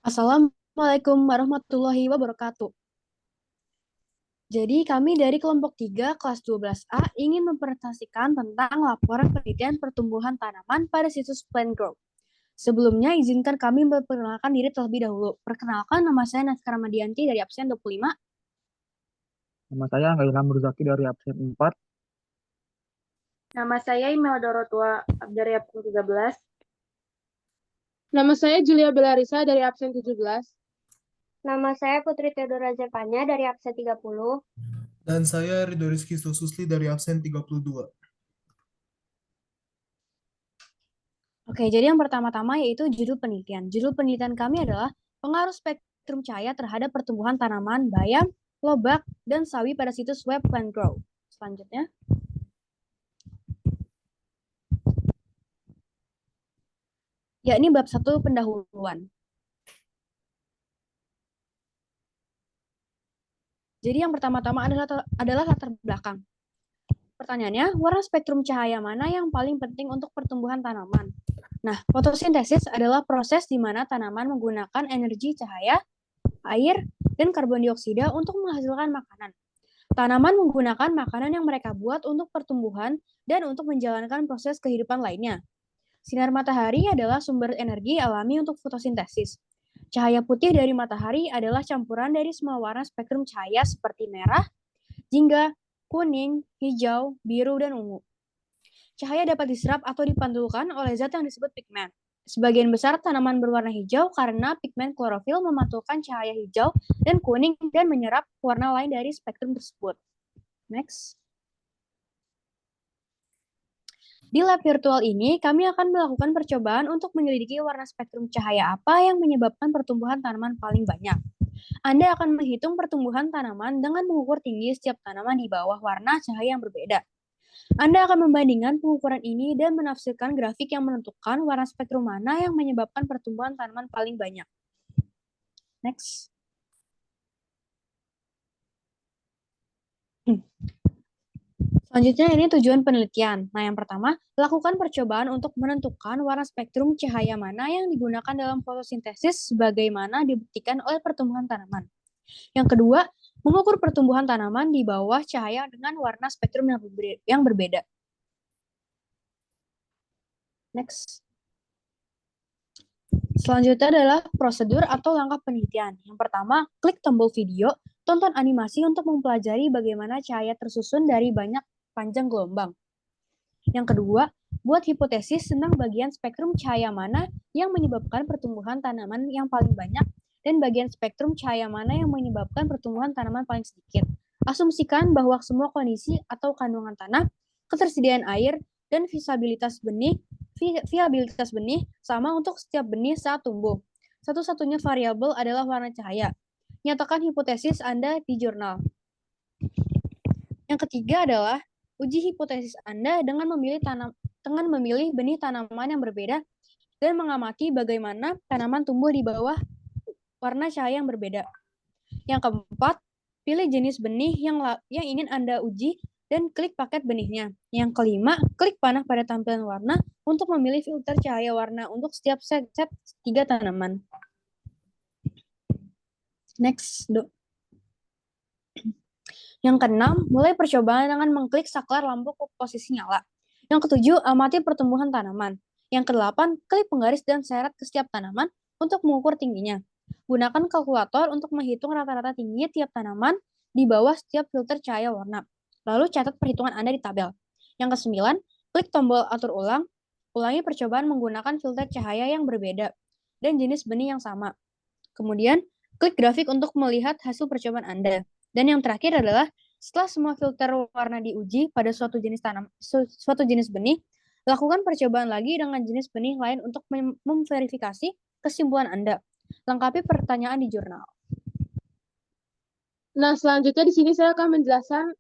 Assalamualaikum warahmatullahi wabarakatuh. Jadi kami dari kelompok 3 kelas 12A ingin mempresentasikan tentang laporan penelitian pertumbuhan tanaman pada situs Plant Grow. Sebelumnya izinkan kami memperkenalkan diri terlebih dahulu. Perkenalkan, nama saya Naskar Ramadianti dari absen 25. Nama saya Angga Murzaki dari absen 4. Nama saya Imelda Dorotua dari absen 13. Nama saya Julia Belarisa dari absen 17. Nama saya Putri Theodora Zepanya dari absen 30. Dan saya Ridho Rizky Susli dari absen 32. Oke, jadi yang pertama-tama yaitu judul penelitian. Judul penelitian kami adalah pengaruh spektrum cahaya terhadap pertumbuhan tanaman, bayam, lobak, dan sawi pada situs web Plant Grow. Selanjutnya. Yakni bab 1 pendahuluan. Jadi yang pertama-tama adalah latar belakang. Pertanyaannya, warna spektrum cahaya mana yang paling penting untuk pertumbuhan tanaman? Nah, fotosintesis adalah proses di mana tanaman menggunakan energi cahaya, air, dan karbon dioksida untuk menghasilkan makanan. Tanaman menggunakan makanan yang mereka buat untuk pertumbuhan dan untuk menjalankan proses kehidupan lainnya. Sinar matahari adalah sumber energi alami untuk fotosintesis. Cahaya putih dari matahari adalah campuran dari semua warna spektrum cahaya seperti merah, jingga, kuning, hijau, biru, dan ungu. Cahaya dapat diserap atau dipantulkan oleh zat yang disebut pigmen. Sebagian besar tanaman berwarna hijau karena pigmen klorofil memantulkan cahaya hijau dan kuning dan menyerap warna lain dari spektrum tersebut. Next. Di lab virtual ini, kami akan melakukan percobaan untuk menyelidiki warna spektrum cahaya apa yang menyebabkan pertumbuhan tanaman paling banyak. Anda akan menghitung pertumbuhan tanaman dengan mengukur tinggi setiap tanaman di bawah warna cahaya yang berbeda. Anda akan membandingkan pengukuran ini dan menafsirkan grafik yang menentukan warna spektrum mana yang menyebabkan pertumbuhan tanaman paling banyak. Next. Selanjutnya ini tujuan penelitian. Nah, yang pertama, lakukan percobaan untuk menentukan warna spektrum cahaya mana yang digunakan dalam fotosintesis sebagaimana dibuktikan oleh pertumbuhan tanaman. Yang kedua, mengukur pertumbuhan tanaman di bawah cahaya dengan warna spektrum yang berbeda. Next. Selanjutnya adalah prosedur atau langkah penelitian. Yang pertama, klik tombol video, tonton animasi untuk mempelajari bagaimana cahaya tersusun dari banyak panjang gelombang. Yang kedua, buat hipotesis tentang bagian spektrum cahaya mana yang menyebabkan pertumbuhan tanaman yang paling banyak dan bagian spektrum cahaya mana yang menyebabkan pertumbuhan tanaman paling sedikit. Asumsikan bahwa semua kondisi atau kandungan tanah, ketersediaan air, dan viabilitas benih sama untuk setiap benih saat tumbuh. Satu-satunya variabel adalah warna cahaya. Nyatakan hipotesis Anda di jurnal. Yang ketiga adalah uji hipotesis Anda dengan memilih benih tanaman yang berbeda dan mengamati bagaimana tanaman tumbuh di bawah warna cahaya yang berbeda. Yang keempat, pilih jenis benih yang ingin Anda uji dan klik paket benihnya. Yang kelima, klik panah pada tampilan warna untuk memilih filter cahaya warna untuk setiap set 3 tanaman. Next. Yang keenam, mulai percobaan dengan mengklik saklar lampu posisi nyala. Yang ketujuh, amati pertumbuhan tanaman. Yang kedelapan, klik penggaris dan seret ke setiap tanaman untuk mengukur tingginya. Gunakan kalkulator untuk menghitung rata-rata tinggi tiap tanaman di bawah setiap filter cahaya warna. Lalu catat perhitungan Anda di tabel. Yang kesembilan, klik tombol atur ulang. Ulangi percobaan menggunakan filter cahaya yang berbeda dan jenis benih yang sama. Kemudian, klik grafik untuk melihat hasil percobaan Anda. Dan yang terakhir adalah setelah semua filter warna diuji pada suatu jenis benih, lakukan percobaan lagi dengan jenis benih lain untuk memverifikasi kesimpulan Anda. Lengkapi pertanyaan di jurnal. Nah, selanjutnya di sini saya akan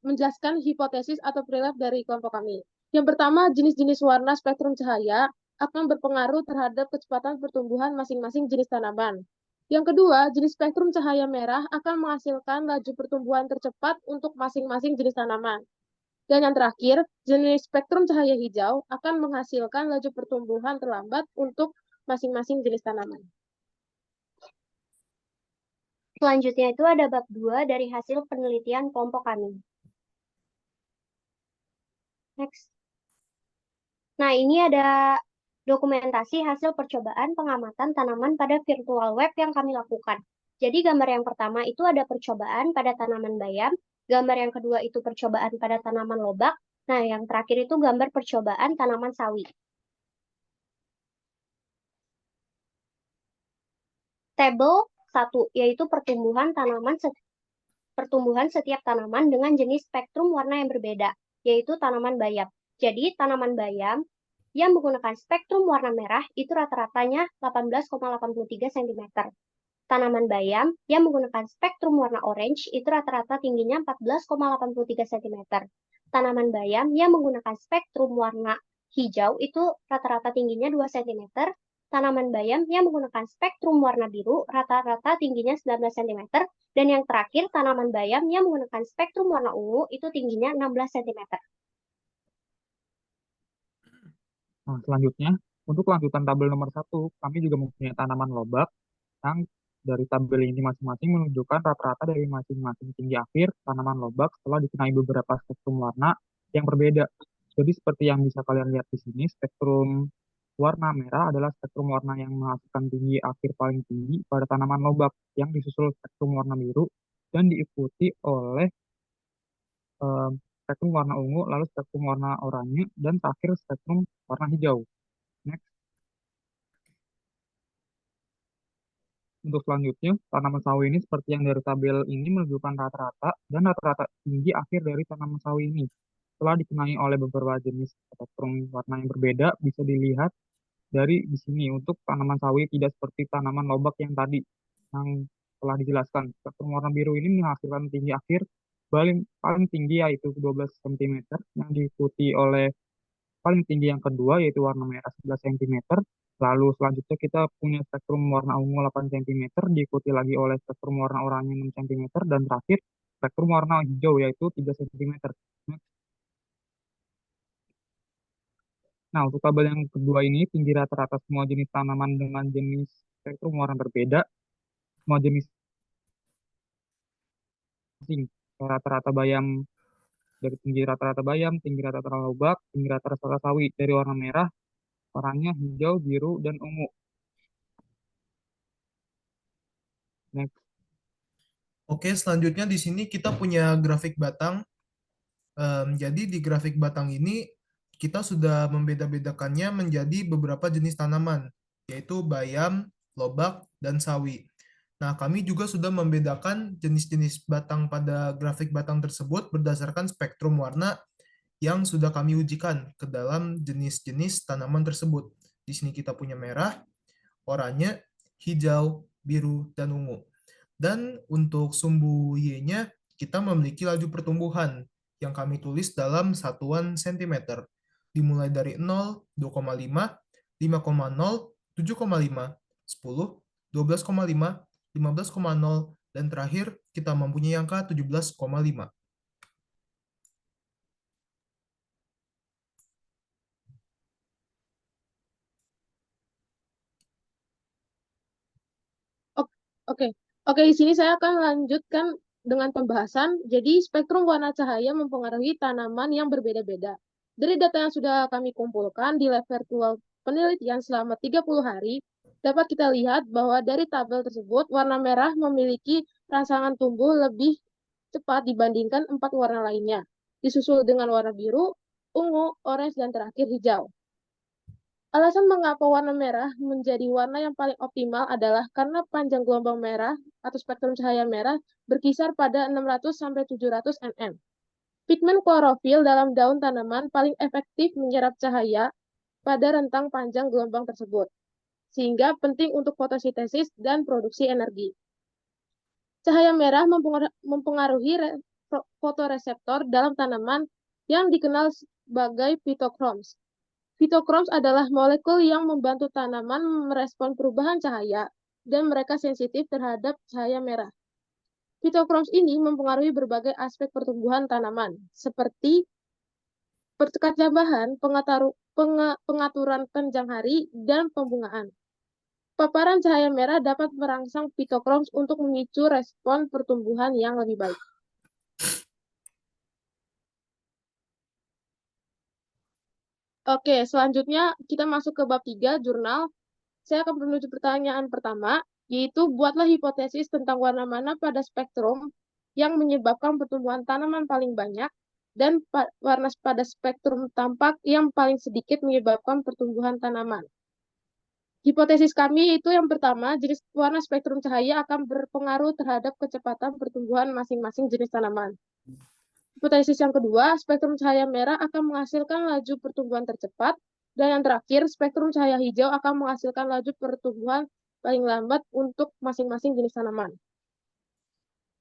menjelaskan hipotesis atau prelude dari kelompok kami. Yang pertama, jenis-jenis warna spektrum cahaya akan berpengaruh terhadap kecepatan pertumbuhan masing-masing jenis tanaman. Yang kedua, jenis spektrum cahaya merah akan menghasilkan laju pertumbuhan tercepat untuk masing-masing jenis tanaman. Dan yang terakhir, jenis spektrum cahaya hijau akan menghasilkan laju pertumbuhan terlambat untuk masing-masing jenis tanaman. Selanjutnya itu ada bab 2 dari hasil penelitian kelompok kami. Next. Nah, ini ada dokumentasi hasil percobaan pengamatan tanaman pada virtual web yang kami lakukan. Jadi gambar yang pertama itu ada percobaan pada tanaman bayam, gambar yang kedua itu percobaan pada tanaman lobak, nah yang terakhir itu gambar percobaan tanaman sawi. Tabel 1 yaitu pertumbuhan setiap tanaman dengan jenis spektrum warna yang berbeda, yaitu tanaman bayam. Jadi tanaman bayam yang menggunakan spektrum warna merah itu rata-ratanya 18,83 cm. Tanaman bayam yang menggunakan spektrum warna orange itu rata-rata tingginya 14,83 cm. Tanaman bayam yang menggunakan spektrum warna hijau itu rata-rata tingginya 2 cm. Tanaman bayam yang menggunakan spektrum warna biru rata-rata tingginya 19 cm. Dan yang terakhir, tanaman bayam yang menggunakan spektrum warna ungu itu tingginya 16 cm. Nah, selanjutnya, untuk lanjutan tabel nomor 1, kami juga mempunyai tanaman lobak yang dari tabel ini masing-masing menunjukkan rata-rata dari masing-masing tinggi akhir tanaman lobak setelah dikenai beberapa spektrum warna yang berbeda. Jadi seperti yang bisa kalian lihat di sini, spektrum warna merah adalah spektrum warna yang menghasilkan tinggi akhir paling tinggi pada tanaman lobak, yang disusul spektrum warna biru dan diikuti oleh spektrum warna ungu, lalu spektrum warna oranye, dan terakhir spektrum warna hijau. Next. Untuk selanjutnya, tanaman sawi ini seperti yang dari tabel ini menunjukkan rata-rata dan rata-rata tinggi akhir dari tanaman sawi ini. Setelah dikenai oleh beberapa jenis spektrum warna yang berbeda, bisa dilihat dari di sini. Untuk tanaman sawi tidak seperti tanaman lobak yang tadi, yang telah dijelaskan. Spektrum warna biru ini menghasilkan tinggi akhir paling tinggi yaitu 12 cm, yang diikuti oleh paling tinggi yang kedua yaitu warna merah 11 cm. Lalu selanjutnya kita punya spektrum warna ungu 8 cm, diikuti lagi oleh spektrum warna oranye 6 cm, dan terakhir spektrum warna hijau yaitu 3 cm. Nah, untuk tabel yang kedua ini, tinggi rata-rata semua jenis tanaman dengan jenis spektrum warna berbeda, semua jenis rata-rata bayam, dari tinggi rata-rata bayam, tinggi rata-rata lobak, tinggi rata-rata sawi dari warna merah, oranye, hijau, biru, dan ungu. Next. Oke, selanjutnya di sini kita punya grafik batang. Jadi di grafik batang ini kita sudah membeda-bedakannya menjadi beberapa jenis tanaman, yaitu bayam, lobak, dan sawi. Nah, kami juga sudah membedakan jenis-jenis batang pada grafik batang tersebut berdasarkan spektrum warna yang sudah kami ujikan ke dalam jenis-jenis tanaman tersebut. Di sini kita punya merah, oranye, hijau, biru, dan ungu. Dan untuk sumbu Y-nya, kita memiliki laju pertumbuhan yang kami tulis dalam satuan sentimeter. Dimulai dari 0, 2,5, 5,0, 7,5, 10, 12,5, 15,0, dan terakhir kita mempunyai angka 17,5. Oke, oke. Di sini saya akan lanjutkan dengan pembahasan. Jadi, spektrum warna cahaya mempengaruhi tanaman yang berbeda-beda. Dari data yang sudah kami kumpulkan di lab virtual penelitian selama 30 hari, dapat kita lihat bahwa dari tabel tersebut, warna merah memiliki rangsangan tumbuh lebih cepat dibandingkan 4 warna lainnya, disusul dengan warna biru, ungu, orange, dan terakhir hijau. Alasan mengapa warna merah menjadi warna yang paling optimal adalah karena panjang gelombang merah atau spektrum cahaya merah berkisar pada 600 sampai 700 nm. Pigmen klorofil dalam daun tanaman paling efektif menyerap cahaya pada rentang panjang gelombang tersebut, sehingga penting untuk fotosintesis dan produksi energi. Cahaya merah mempengaruhi fotoreseptor dalam tanaman yang dikenal sebagai phytochromes. Phytochromes adalah molekul yang membantu tanaman merespon perubahan cahaya dan mereka sensitif terhadap cahaya merah. Phytochromes ini mempengaruhi berbagai aspek pertumbuhan tanaman, seperti perkecambahan, pengaturan panjang hari, dan pembungaan. paparan cahaya merah dapat merangsang phytochromes untuk memicu respon pertumbuhan yang lebih baik. Oke, selanjutnya kita masuk ke bab 3, jurnal. Saya akan menuju pertanyaan pertama, yaitu buatlah hipotesis tentang warna mana pada spektrum yang menyebabkan pertumbuhan tanaman paling banyak dan warna pada spektrum tampak yang paling sedikit menyebabkan pertumbuhan tanaman. Hipotesis kami itu yang pertama, jenis warna spektrum cahaya akan berpengaruh terhadap kecepatan pertumbuhan masing-masing jenis tanaman. Hipotesis yang kedua, spektrum cahaya merah akan menghasilkan laju pertumbuhan tercepat, dan yang terakhir, spektrum cahaya hijau akan menghasilkan laju pertumbuhan paling lambat untuk masing-masing jenis tanaman.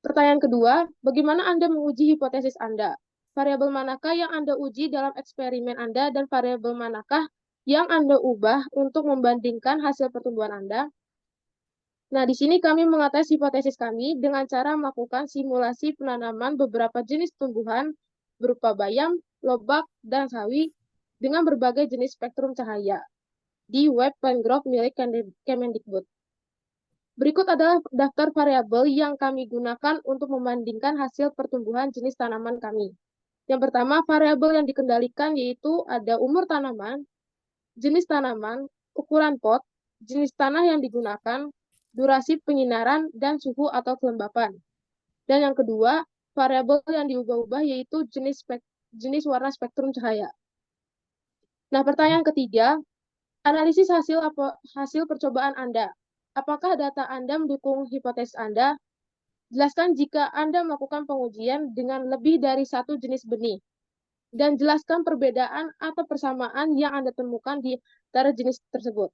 Pertanyaan kedua, bagaimana Anda menguji hipotesis Anda? Variabel manakah yang Anda uji dalam eksperimen Anda dan variabel manakah yang Anda ubah untuk membandingkan hasil pertumbuhan Anda? Nah, di sini kami mengatas hipotesis kami dengan cara melakukan simulasi penanaman beberapa jenis tumbuhan berupa bayam, lobak, dan sawi dengan berbagai jenis spektrum cahaya di web Pine-Grove milik Kemendikbud. Berikut adalah daftar variabel yang kami gunakan untuk membandingkan hasil pertumbuhan jenis tanaman kami. Yang pertama, variabel yang dikendalikan yaitu ada umur tanaman, jenis tanaman, ukuran pot, jenis tanah yang digunakan, durasi penyinaran, dan suhu atau kelembapan. Dan yang kedua, variabel yang diubah-ubah yaitu jenis warna spektrum cahaya. Nah, pertanyaan ketiga, analisis hasil percobaan Anda. Apakah data Anda mendukung hipotesis Anda? Jelaskan jika Anda melakukan pengujian dengan lebih dari satu jenis benih. Dan jelaskan perbedaan atau persamaan yang Anda temukan di antara jenis tersebut.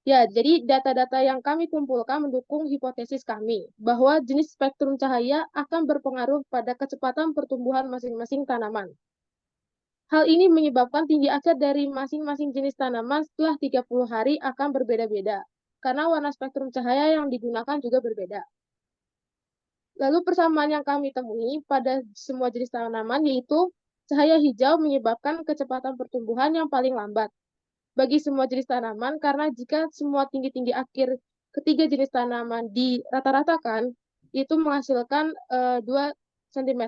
Ya, jadi data-data yang kami kumpulkan mendukung hipotesis kami bahwa jenis spektrum cahaya akan berpengaruh pada kecepatan pertumbuhan masing-masing tanaman. Hal ini menyebabkan tinggi akhir dari masing-masing jenis tanaman setelah 30 hari akan berbeda-beda, karena warna spektrum cahaya yang digunakan juga berbeda. Lalu persamaan yang kami temui pada semua jenis tanaman yaitu cahaya hijau menyebabkan kecepatan pertumbuhan yang paling lambat bagi semua jenis tanaman, karena jika semua tinggi-tinggi akhir ketiga jenis tanaman dirata-ratakan, itu menghasilkan 2 cm.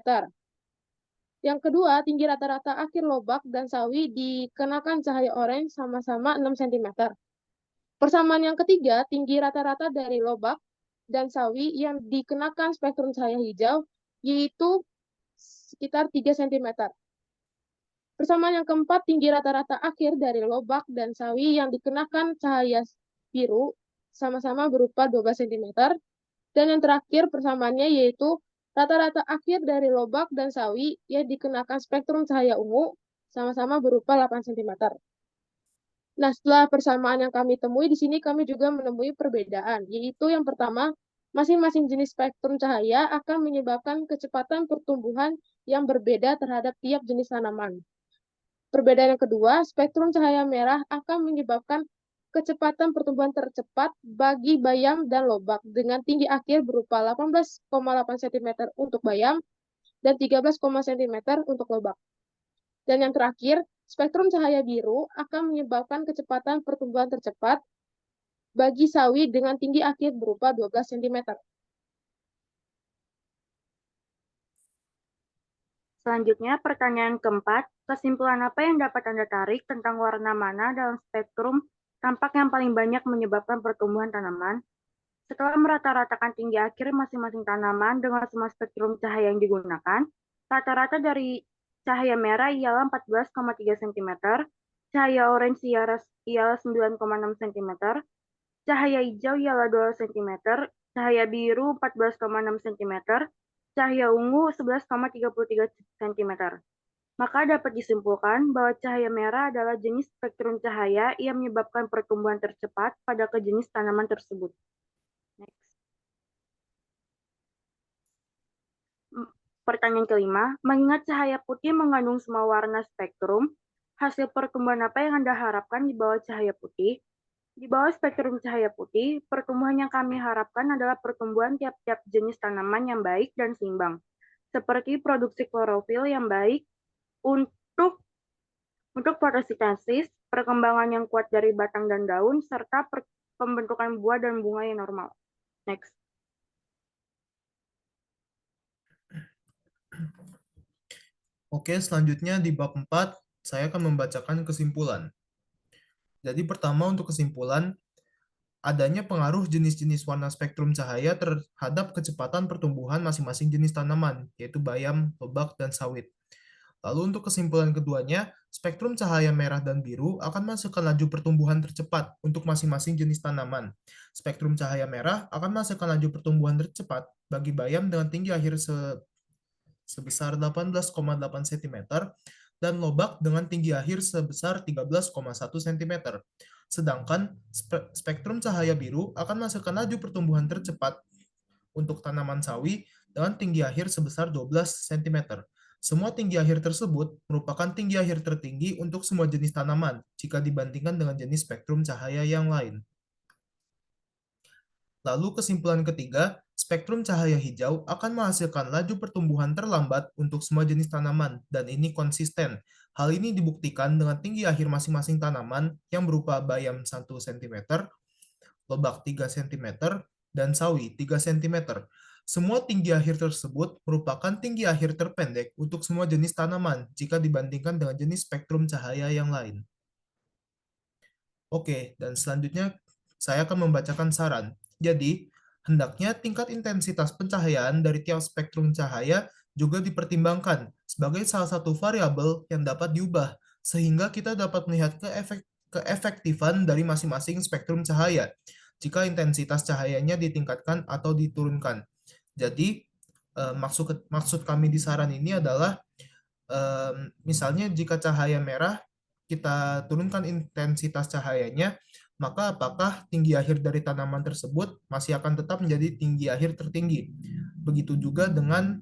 Yang kedua, tinggi rata-rata akhir lobak dan sawi dikenakan cahaya oranye sama-sama 6 cm. Persamaan yang ketiga, tinggi rata-rata dari lobak dan sawi yang dikenakan spektrum cahaya hijau, yaitu sekitar 3 cm. Persamaan yang keempat, tinggi rata-rata akhir dari lobak dan sawi yang dikenakan cahaya biru sama-sama berupa 12 cm. Dan yang terakhir persamaannya yaitu rata-rata akhir dari lobak dan sawi yang dikenakan spektrum cahaya ungu sama-sama berupa 8 cm. Nah, setelah persamaan yang kami temui, di sini kami juga menemui perbedaan, yaitu yang pertama, masing-masing jenis spektrum cahaya akan menyebabkan kecepatan pertumbuhan yang berbeda terhadap tiap jenis tanaman. Perbedaan yang kedua, spektrum cahaya merah akan menyebabkan kecepatan pertumbuhan tercepat bagi bayam dan lobak dengan tinggi akhir berupa 18,8 cm untuk bayam dan 13, cm untuk lobak. Dan yang terakhir, spektrum cahaya biru akan menyebabkan kecepatan pertumbuhan tercepat bagi sawi dengan tinggi akhir berupa 12 cm. Selanjutnya, pertanyaan keempat, kesimpulan apa yang dapat Anda tarik tentang warna mana dalam spektrum tampak yang paling banyak menyebabkan pertumbuhan tanaman? Setelah merata-ratakan tinggi akhir masing-masing tanaman dengan semua spektrum cahaya yang digunakan, rata-rata dari cahaya merah ialah 14,3 cm, cahaya orange ialah 9,6 cm, cahaya hijau ialah 2 cm, cahaya biru 14,6 cm, cahaya ungu 11,33 cm. Maka dapat disimpulkan bahwa cahaya merah adalah jenis spektrum cahaya yang menyebabkan pertumbuhan tercepat pada kejenis tanaman tersebut. Next. Pertanyaan kelima, mengingat cahaya putih mengandung semua warna spektrum, hasil pertumbuhan apa yang Anda harapkan di bawah cahaya putih? Di bawah spektrum cahaya putih, pertumbuhan yang kami harapkan adalah pertumbuhan tiap-tiap jenis tanaman yang baik dan seimbang, seperti produksi klorofil yang baik untuk fotosintesis, perkembangan yang kuat dari batang dan daun, serta pembentukan buah dan bunga yang normal. Next. Oke, selanjutnya di bab 4, saya akan membacakan kesimpulan. Jadi pertama untuk kesimpulan, adanya pengaruh jenis-jenis warna spektrum cahaya terhadap kecepatan pertumbuhan masing-masing jenis tanaman, yaitu bayam, lobak, dan sawit. Lalu untuk kesimpulan keduanya, spektrum cahaya merah dan biru akan menghasilkan laju pertumbuhan tercepat untuk masing-masing jenis tanaman. Spektrum cahaya merah akan menghasilkan laju pertumbuhan tercepat bagi bayam dengan tinggi akhir sebesar 18,8 cm dan lobak dengan tinggi akhir sebesar 13,1 cm. Sedangkan spektrum cahaya biru akan menghasilkan laju pertumbuhan tercepat untuk tanaman sawi dengan tinggi akhir sebesar 12 cm. Semua tinggi akhir tersebut merupakan tinggi akhir tertinggi untuk semua jenis tanaman jika dibandingkan dengan jenis spektrum cahaya yang lain. Lalu kesimpulan ketiga, spektrum cahaya hijau akan menghasilkan laju pertumbuhan terlambat untuk semua jenis tanaman, dan ini konsisten. Hal ini dibuktikan dengan tinggi akhir masing-masing tanaman yang berupa bayam 1 cm, lobak 3 cm, dan sawi 3 cm. Semua tinggi akhir tersebut merupakan tinggi akhir terpendek untuk semua jenis tanaman jika dibandingkan dengan jenis spektrum cahaya yang lain. Oke, dan selanjutnya saya akan membacakan saran. Jadi, hendaknya tingkat intensitas pencahayaan dari tiap spektrum cahaya juga dipertimbangkan sebagai salah satu variabel yang dapat diubah, sehingga kita dapat melihat keefektifan dari masing-masing spektrum cahaya jika intensitas cahayanya ditingkatkan atau diturunkan. Jadi, maksud kami di saran ini adalah misalnya jika cahaya merah kita turunkan intensitas cahayanya, maka apakah tinggi akhir dari tanaman tersebut masih akan tetap menjadi tinggi akhir tertinggi. Begitu juga dengan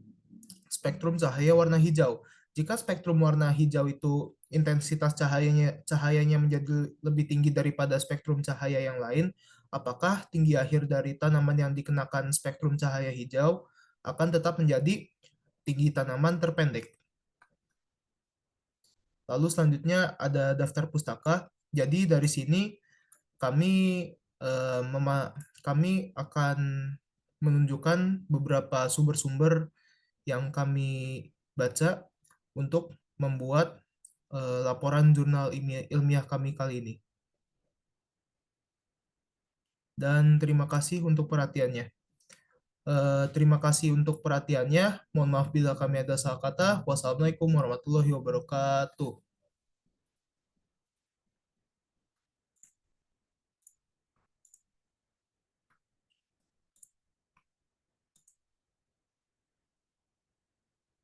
spektrum cahaya warna hijau. Jika spektrum warna hijau itu intensitas cahayanya menjadi lebih tinggi daripada spektrum cahaya yang lain, apakah tinggi akhir dari tanaman yang dikenakan spektrum cahaya hijau akan tetap menjadi tinggi tanaman terpendek. Lalu selanjutnya ada daftar pustaka. Jadi dari sini kami akan menunjukkan beberapa sumber-sumber yang kami baca untuk membuat laporan jurnal ilmiah kami kali ini. Dan terima kasih untuk perhatiannya. Terima kasih untuk perhatiannya. Mohon maaf bila kami ada salah kata. Wassalamualaikum warahmatullahi wabarakatuh.